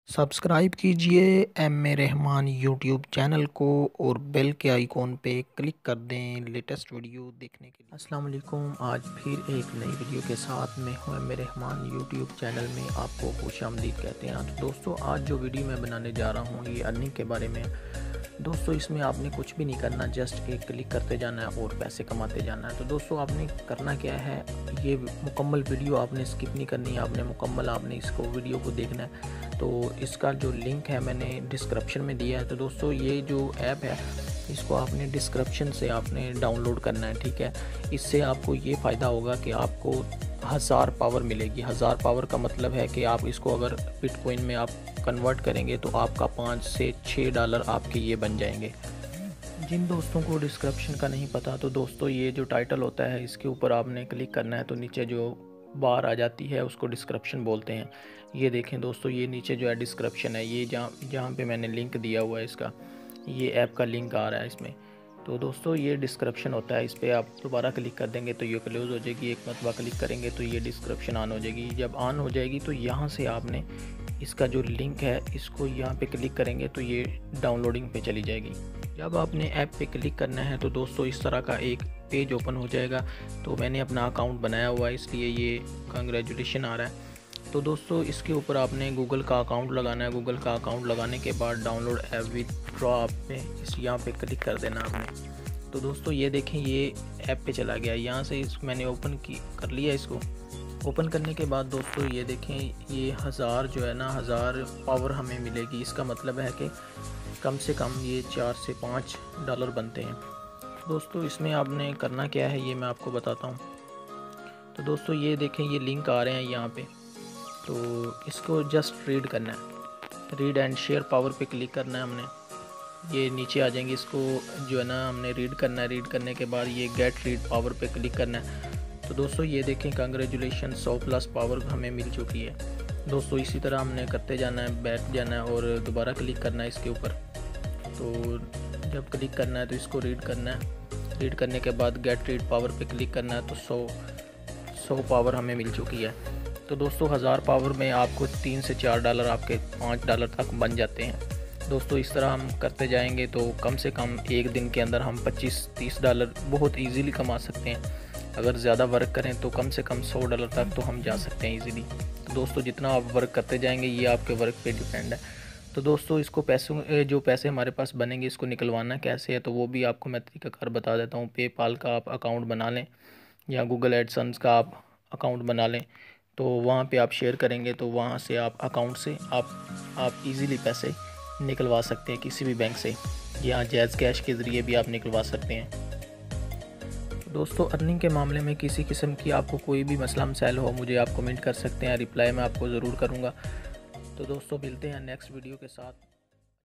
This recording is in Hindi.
सब्सक्राइब कीजिए M A Rahman YouTube channel को और बेल के आइकॉन पे क्लिक कर दें लेटेस्ट वीडियो देखने के लिए। अस्सलाम वालेकुम, आज फिर एक नई वीडियो के साथ मैं हूं M A Rahman YouTube channel में आपको खुशामदीद कहते हैं। तो दोस्तों, आज जो वीडियो मैं बनाने जा रहा हूं ये अर्निंग के बारे में। दोस्तों, इसमें आपने कुछ भी नहीं करना, जस्ट एक क्लिक करते जाना है और पैसे कमाते जाना है। तो दोस्तों, आपने करना क्या है, ये मुकम्मल वीडियो आपने स्किप नहीं करनी है, आपने इसको वीडियो को देखना है। तो इसका जो लिंक है मैंने डिस्क्रिप्शन में दिया है। तो दोस्तों, ये जो ऐप है इसको आपने डिस्क्रिप्शन से आपने डाउनलोड करना है, ठीक है। इससे आपको ये फ़ायदा होगा कि आपको 1000 पावर मिलेगी। 1000 पावर का मतलब है कि आप इसको अगर बिटकॉइन में आप कन्वर्ट करेंगे तो आपका 5 से 6 डॉलर आपके ये बन जाएंगे। जिन दोस्तों को डिस्क्रिप्शन का नहीं पता, तो दोस्तों ये जो टाइटल होता है इसके ऊपर आपने क्लिक करना है, तो नीचे जो बार आ जाती है उसको डिस्क्रिप्शन बोलते हैं। ये देखें दोस्तों, ये नीचे जो है डिस्क्रिप्शन है, ये जहाँ पे मैंने लिंक दिया हुआ है इसका, ये ऐप का लिंक आ रहा है इसमें। तो दोस्तों, ये डिस्क्रिप्शन होता है, इस पर आप दोबारा क्लिक कर देंगे तो ये क्लोज़ हो जाएगी। एक मरतबा क्लिक करेंगे तो ये डिस्क्रिप्शन ऑन हो जाएगी। जब ऑन हो जाएगी तो यहाँ से आपने इसका जो लिंक है इसको यहाँ पे क्लिक करेंगे तो ये डाउनलोडिंग पे चली जाएगी। जब आपने ऐप पे क्लिक करना है तो दोस्तों इस तरह का एक पेज ओपन हो जाएगा। तो मैंने अपना अकाउंट बनाया हुआ है इसलिए ये कांग्रेचुलेशन आ रहा है। तो दोस्तों, इसके ऊपर आपने गूगल का अकाउंट लगाना है। गूगल का अकाउंट लगाने के बाद डाउनलोड ऐप विथड्रॉ आप पे यहाँ पे क्लिक कर देना आपने। तो दोस्तों, ये देखें, ये ऐप पे चला गया। यहाँ से मैंने ओपन कर लिया। इसको ओपन करने के बाद दोस्तों ये देखें, ये 1000 जो है ना, 1000 पावर हमें मिलेगी। इसका मतलब है कि कम से कम ये 4 से 5 डॉलर बनते हैं। दोस्तों, इसमें आपने करना क्या है ये मैं आपको बताता हूँ। तो दोस्तों, ये देखें, ये लिंक आ रहे हैं यहाँ पे, तो इसको जस्ट रीड करना है। रीड एंड शेयर पावर पे क्लिक करना है हमने। ये नीचे आ जाएंगे, इसको जो है ना हमने रीड करना है। रीड करने के बाद ये गेट रीड पावर पे क्लिक करना है। तो दोस्तों, ये देखें, कांग्रेचुलेशन 100+ पावर हमें मिल चुकी है। दोस्तों, इसी तरह हमने करते जाना है, बैठ जाना है और दोबारा क्लिक करना है इसके ऊपर। तो जब क्लिक करना है तो इसको रीड करना है। रीड करने के बाद गेट रीड पावर पे क्लिक करना है। तो 100 पावर हमें मिल चुकी है। तो दोस्तों, 1000 पावर में आपको 3 से 4 डॉलर, आपके 5 डॉलर तक बन जाते हैं। दोस्तों, इस तरह हम करते जाएंगे तो कम से कम एक दिन के अंदर हम 25-30 डॉलर बहुत ईजीली कमा सकते हैं। अगर ज़्यादा वर्क करें तो कम से कम 100 डॉलर तक तो हम जा सकते हैं ईजीली। तो दोस्तों, जितना आप वर्क करते जाएंगे ये आपके वर्क पे डिपेंड है। तो दोस्तों, इसको जो पैसे हमारे पास बनेंगे इसको निकलवाना कैसे है तो वो भी आपको मैं तरीकाकार बता देता हूँ। पेपाल का आप अकाउंट बना लें या गूगल एडसन्स का आप अकाउंट बना लें। तो वहाँ पे आप शेयर करेंगे तो वहाँ से आप अकाउंट से आप इजीली पैसे निकलवा सकते हैं किसी भी बैंक से, या जैज़ कैश के ज़रिए भी आप निकलवा सकते हैं। तो दोस्तों, अर्निंग के मामले में किसी किस्म की आपको कोई भी मसला मसाइल हो, मुझे आप कमेंट कर सकते हैं, रिप्लाई मैं आपको ज़रूर करूँगा। तो दोस्तों, मिलते हैं नेक्स्ट वीडियो के साथ।